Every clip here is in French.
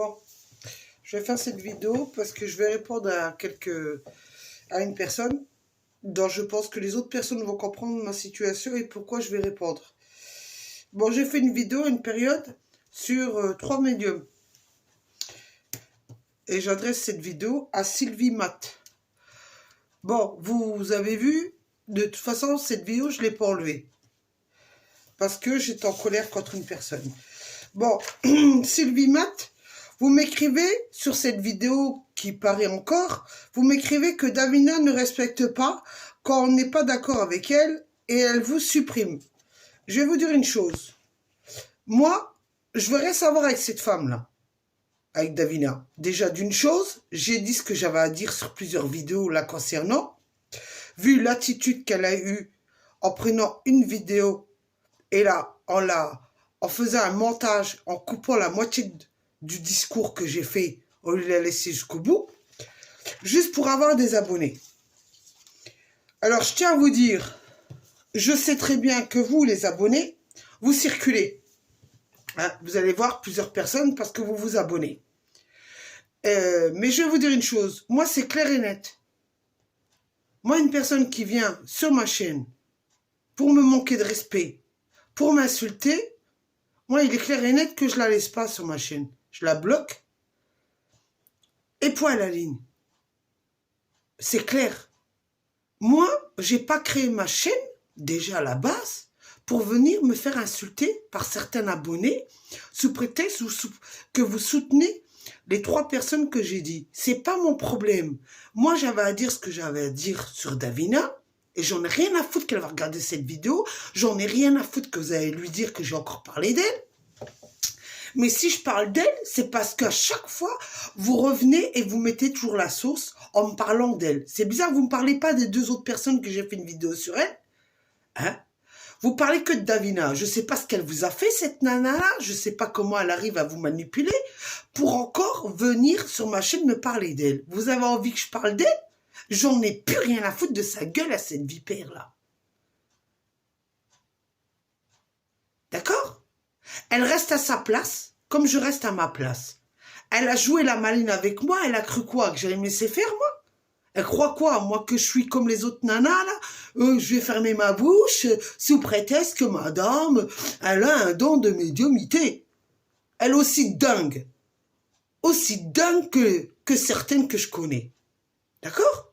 Bon, je vais faire cette vidéo parce que je vais répondre à une personne dont je pense que les autres personnes vont comprendre ma situation et pourquoi je vais répondre. Bon, j'ai fait une vidéo à une période sur 3 médiums. Et j'adresse cette vidéo à Sylvie Matt. Bon, vous avez vu, de toute façon, cette vidéo, je ne l'ai pas enlevée. Parce que j'étais en colère contre une personne. Bon, Sylvie Matt, vous m'écrivez sur cette vidéo qui paraît encore, vous m'écrivez que Davina ne respecte pas quand on n'est pas d'accord avec elle et elle vous supprime. Je vais vous dire une chose. Moi, je veux rien savoir avec cette femme-là, avec Davina. Déjà, d'une chose, j'ai dit ce que j'avais à dire sur plusieurs vidéos la concernant. Vu l'attitude qu'elle a eue en prenant une vidéo et là, en faisant un montage, en coupant la moitié du discours que j'ai fait, on lui l'a laissé jusqu'au bout, juste pour avoir des abonnés. Alors, je tiens à vous dire, je sais très bien que vous, les abonnés, vous circulez. Hein, vous allez voir plusieurs personnes parce que vous vous abonnez. Mais je vais vous dire une chose, moi, c'est clair et net. Moi, une personne qui vient sur ma chaîne pour me manquer de respect, pour m'insulter, moi, il est clair et net que je la laisse pas sur ma chaîne. Je la bloque. Et point à la ligne. C'est clair. Moi, j'ai pas créé ma chaîne, déjà à la base, pour venir me faire insulter par certains abonnés, sous prétexte que vous soutenez les 3 personnes que j'ai dit. C'est pas mon problème. Moi, j'avais à dire ce que j'avais à dire sur Davina, et j'en ai rien à foutre qu'elle va regarder cette vidéo, j'en ai rien à foutre que vous allez lui dire que j'ai encore parlé d'elle. Mais si je parle d'elle, c'est parce qu'à chaque fois, vous revenez et vous mettez toujours la sauce en me parlant d'elle. C'est bizarre, vous ne me parlez pas des 2 autres personnes que j'ai fait une vidéo sur elle. Hein? Vous parlez que de Davina. Je ne sais pas ce qu'elle vous a fait, cette nana-là. Je ne sais pas comment elle arrive à vous manipuler pour encore venir sur ma chaîne me parler d'elle. Vous avez envie que je parle d'elle? J'en ai plus rien à foutre de sa gueule à cette vipère-là. D'accord? Elle reste à sa place, comme je reste à ma place. Elle a joué la maline avec moi, elle a cru quoi? Que j'allais me laisser faire, moi? Elle croit quoi? Moi, que je suis comme les autres nanas, là? Je vais fermer ma bouche, sous prétexte que madame, elle a un don de médiumnité. Elle est aussi dingue que certaines que je connais. D'accord?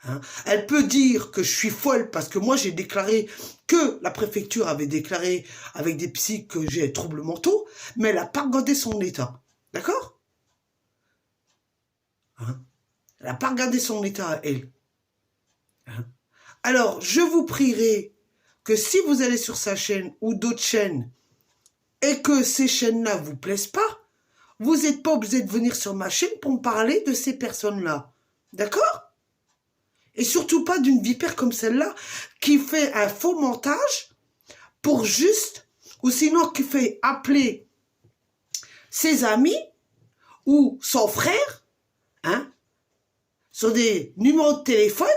Hein? Elle peut dire que je suis folle parce que moi j'ai déclaré que la préfecture avait déclaré avec des psys que j'ai troubles mentaux, mais elle n'a pas regardé son état. D'accord? Hein? Elle n'a pas regardé son état à elle. Hein? Alors, je vous prierai que si vous allez sur sa chaîne ou d'autres chaînes et que ces chaînes-là ne vous plaisent pas, vous n'êtes pas obligé de venir sur ma chaîne pour me parler de ces personnes-là. D'accord? Et surtout pas d'une vipère comme celle-là qui fait un faux montage pour juste, ou sinon qui fait appeler ses amis ou son frère, hein, sur des numéros de téléphone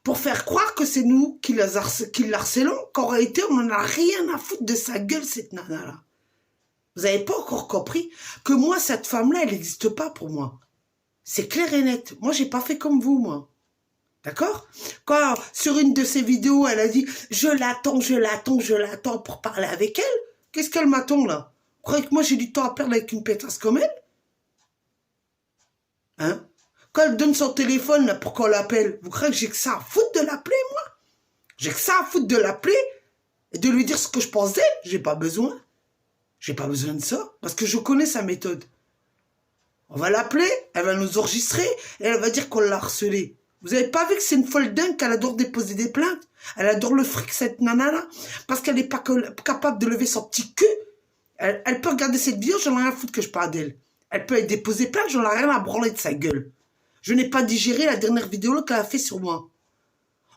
pour faire croire que c'est nous qui l'harcelons, qu'en réalité on n'en a rien à foutre de sa gueule, cette nana-là. Vous n'avez pas encore compris que moi, cette femme-là, elle n'existe pas pour moi. C'est clair et net. Moi, j'ai pas fait comme vous, moi. D'accord? Quand, sur une de ses vidéos, elle a dit « Je l'attends pour parler avec elle », qu'est-ce qu'elle m'attend, là? Vous croyez que moi, j'ai du temps à perdre avec une pétasse comme elle? Hein? Quand elle donne son téléphone, là, pour qu'on l'appelle, vous croyez que j'ai que ça à foutre de l'appeler, moi? J'ai que ça à foutre de l'appeler et de lui dire ce que je pense d'elle? J'ai pas besoin. J'ai pas besoin de ça, parce que je connais sa méthode. On va l'appeler, elle va nous enregistrer, et elle va dire qu'on l'a harcelée. Vous avez pas vu que c'est une folle dingue qu'elle adore déposer des plaintes? Elle adore le fric, cette nana-là, parce qu'elle n'est pas capable de lever son petit cul. Elle peut regarder cette vidéo, j'en ai rien à foutre que je parle d'elle. Elle peut déposer plainte, j'en ai rien à branler de sa gueule. Je n'ai pas digéré la dernière vidéo qu'elle a fait sur moi.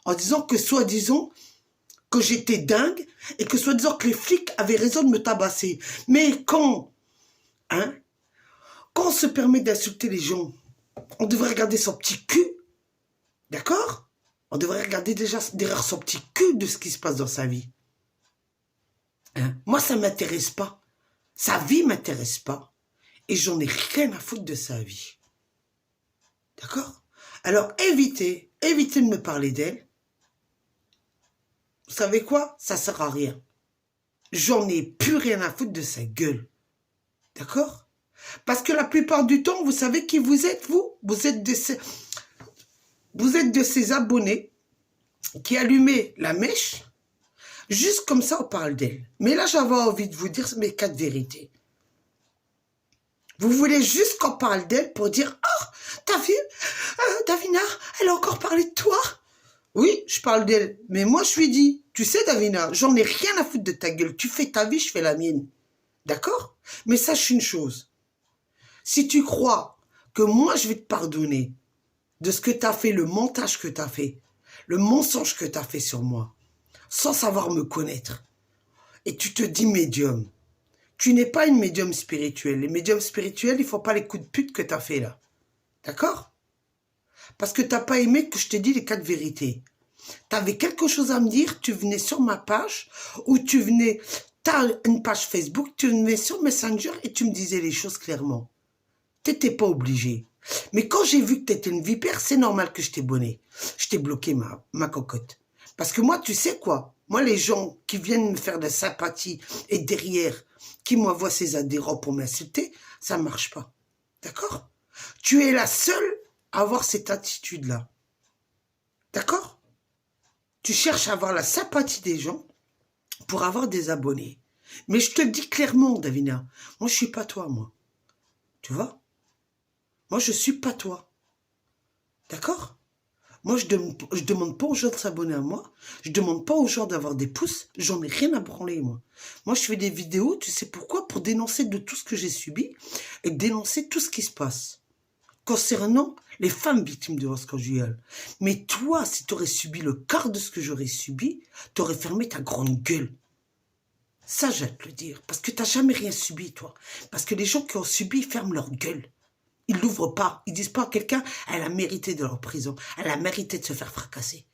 En disant que, soi-disant, que j'étais dingue, et que soi-disant que les flics avaient raison de me tabasser. Mais quand, hein, quand on se permet d'insulter les gens, on devrait regarder son petit cul. D'accord? On devrait regarder déjà derrière son petit cul de ce qui se passe dans sa vie. Hein? Moi, ça ne m'intéresse pas. Sa vie ne m'intéresse pas. Et j'en ai rien à foutre de sa vie. D'accord? Alors, évitez de me parler d'elle. Vous savez quoi? Ça sert à rien. J'en ai plus rien à foutre de sa gueule. D'accord? Parce que la plupart du temps, vous savez qui vous êtes, vous? Vous êtes de ces abonnés qui allumaient la mèche. Juste comme ça, on parle d'elle. Mais là, j'avais envie de vous dire mes 4 vérités. Vous voulez juste qu'on parle d'elle pour dire « Oh, t'as vu, Davina, elle a encore parlé de toi ?» Oui, je parle d'elle. Mais moi, je lui dis « Tu sais, Davina, j'en ai rien à foutre de ta gueule. Tu fais ta vie, je fais la mienne. » D'accord? Mais sache une chose. Si tu crois que moi, je vais te pardonner de ce que tu as fait, le montage que tu as fait, le mensonge que tu as fait sur moi, sans savoir me connaître, et tu te dis médium, tu n'es pas une médium spirituelle. Les médiums spirituels, il ne faut pas les coups de pute que tu as fait là. D'accord? Parce que tu n'as pas aimé que je t'ai dit les 4 vérités. Tu avais quelque chose à me dire, tu venais sur ma page, ou tu venais, tu as une page Facebook, tu venais sur Messenger et tu me disais les choses clairement. Tu n'étais pas obligé. Mais quand j'ai vu que tu étais une vipère, c'est normal que je t'ai bonné. Je t'ai bloqué ma cocotte. Parce que moi, tu sais quoi? Moi, les gens qui viennent me faire de sympathie et derrière, qui m'envoient ses adhérents pour m'insulter, ça ne marche pas. D'accord? Tu es la seule à avoir cette attitude-là. D'accord? Tu cherches à avoir la sympathie des gens pour avoir des abonnés. Mais je te le dis clairement, Davina, moi, je suis pas toi, moi. Tu vois? Moi, je suis pas toi. D'accord? Moi, je demande pas aux gens de s'abonner à moi. Je demande pas aux gens d'avoir des pouces. J'en ai rien à branler, moi. Moi, je fais des vidéos, tu sais pourquoi? Pour dénoncer de tout ce que j'ai subi et dénoncer tout ce qui se passe. Concernant les femmes victimes de violence conjugale. Mais toi, si tu aurais subi le quart de ce que j'aurais subi, tu aurais fermé ta grande gueule. Ça, je vais te le dire. Parce que tu n'as jamais rien subi, toi. Parce que les gens qui ont subi, ils ferment leur gueule. Ils ne l'ouvrent pas. Ils ne disent pas à quelqu'un, elle a mérité de leur prison. Elle a mérité de se faire fracasser.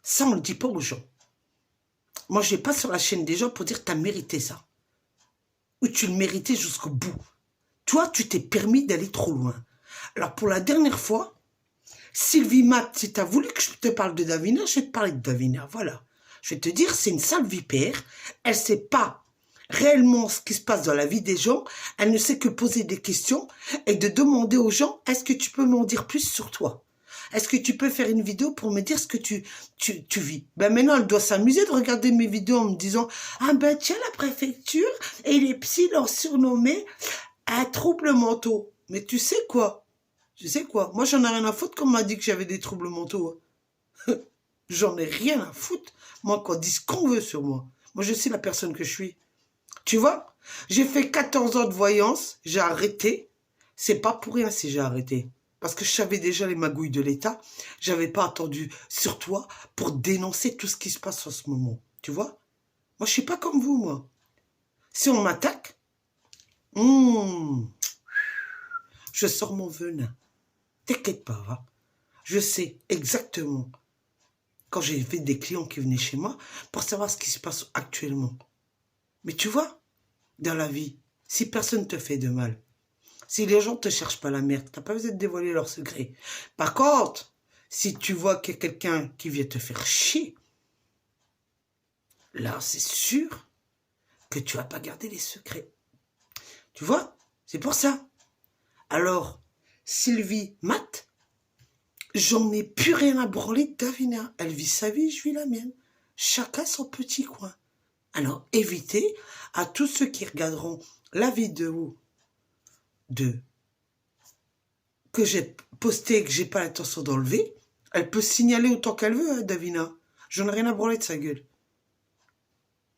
Ça, on ne le dit pas aux gens. Moi, je ne vais pas sur la chaîne des gens pour dire, tu as mérité ça. Ou tu le méritais jusqu'au bout. Toi, tu t'es permis d'aller trop loin. Alors, pour la dernière fois, Sylvie Matt, si tu as voulu que je te parle de Davina, je vais te parler de Davina. Voilà. Je vais te dire, c'est une sale vipère. Elle ne sait pas réellement ce qui se passe dans la vie des gens. Elle ne sait que poser des questions et de demander aux gens, est-ce que tu peux m'en dire plus sur toi? Est-ce que tu peux faire une vidéo pour me dire ce que tu vis? Ben maintenant, elle doit s'amuser de regarder mes vidéos en me disant, ah ben tiens, la préfecture et les psys l'ont surnommé un trouble mentaux. Mais tu sais quoi? Tu sais quoi? Moi, j'en ai rien à foutre qu'on m'a dit que j'avais des troubles mentaux. J'en ai rien à foutre. Moi, qu'on dise ce qu'on veut sur moi. Moi, je sais la personne que je suis. Tu vois, j'ai fait 14 ans de voyance, j'ai arrêté. C'est pas pour rien si j'ai arrêté. Parce que je savais déjà les magouilles de l'État. J'avais pas attendu sur toi pour dénoncer tout ce qui se passe en ce moment. Tu vois? Moi, je suis pas comme vous, moi. Si on m'attaque, je sors mon venin. T'inquiète pas, hein. Je sais exactement quand j'ai fait des clients qui venaient chez moi pour savoir ce qui se passe actuellement. Mais tu vois, dans la vie, si personne ne te fait de mal, si les gens ne te cherchent pas la merde, tu n'as pas besoin de dévoiler leurs secrets. Par contre, si tu vois qu'il y a quelqu'un qui vient te faire chier, là, c'est sûr que tu vas pas garder les secrets. Tu vois, c'est pour ça. Alors, Sylvie Matt, j'en ai plus rien à branler de Davina. Elle vit sa vie, je vis la mienne. Chacun son petit coin. Alors, évitez à tous ceux qui regarderont la vidéo que j'ai postée et que j'ai pas l'intention d'enlever. Elle peut signaler autant qu'elle veut, hein, Davina. J'en ai rien à branler de sa gueule.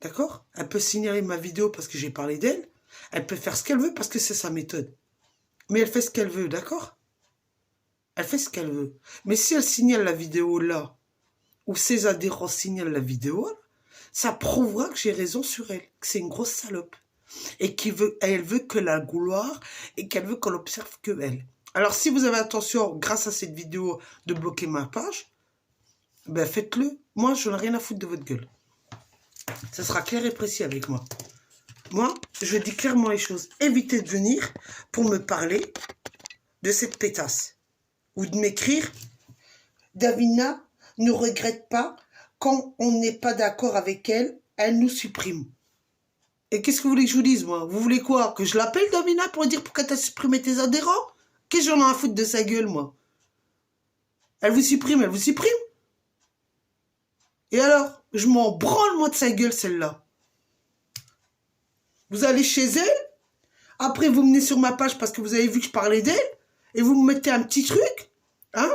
D'accord? Elle peut signaler ma vidéo parce que j'ai parlé d'elle. Elle peut faire ce qu'elle veut parce que c'est sa méthode. Mais elle fait ce qu'elle veut, d'accord? Elle fait ce qu'elle veut. Mais si elle signale la vidéo là, ou ses adhérents signalent la vidéo, ça prouvera que j'ai raison sur elle, que c'est une grosse salope. Et qu'elle veut que la gloire et qu'elle veut qu'on observe que elle. Alors, si vous avez attention, grâce à cette vidéo, de bloquer ma page, ben faites-le. Moi, je n'ai rien à foutre de votre gueule. Ça sera clair et précis avec moi. Moi, je dis clairement les choses. Évitez de venir pour me parler de cette pétasse. Ou de m'écrire, Davina ne regrette pas quand on n'est pas d'accord avec elle, elle nous supprime. Et qu'est-ce que vous voulez que je vous dise, moi? Vous voulez quoi? Que je l'appelle, Davina, pour dire pourquoi t'as supprimé tes adhérents? Qu'est-ce que j'en ai à foutre de sa gueule, moi? Elle vous supprime, elle vous supprime. Et alors? Je m'en branle, moi, de sa gueule, celle-là. Vous allez chez elle, après vous venez sur ma page parce que vous avez vu que je parlais d'elle, et vous me mettez un petit truc, hein?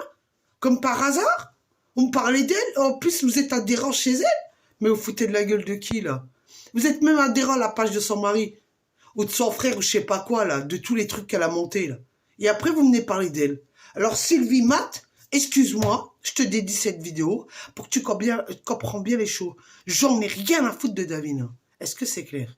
Comme par hasard, vous me parlez d'elle, en plus vous êtes adhérent chez elle. Mais vous foutez de la gueule de qui, là? Vous êtes même adhérent à la page de son mari, ou de son frère, ou je sais pas quoi, là, de tous les trucs qu'elle a montés, là. Et après, vous venez parler d'elle. Alors, Sylvie Matt, excuse-moi, je te dédie cette vidéo pour que tu comprends bien les choses. J'en ai rien à foutre de Davina. Est-ce que c'est clair?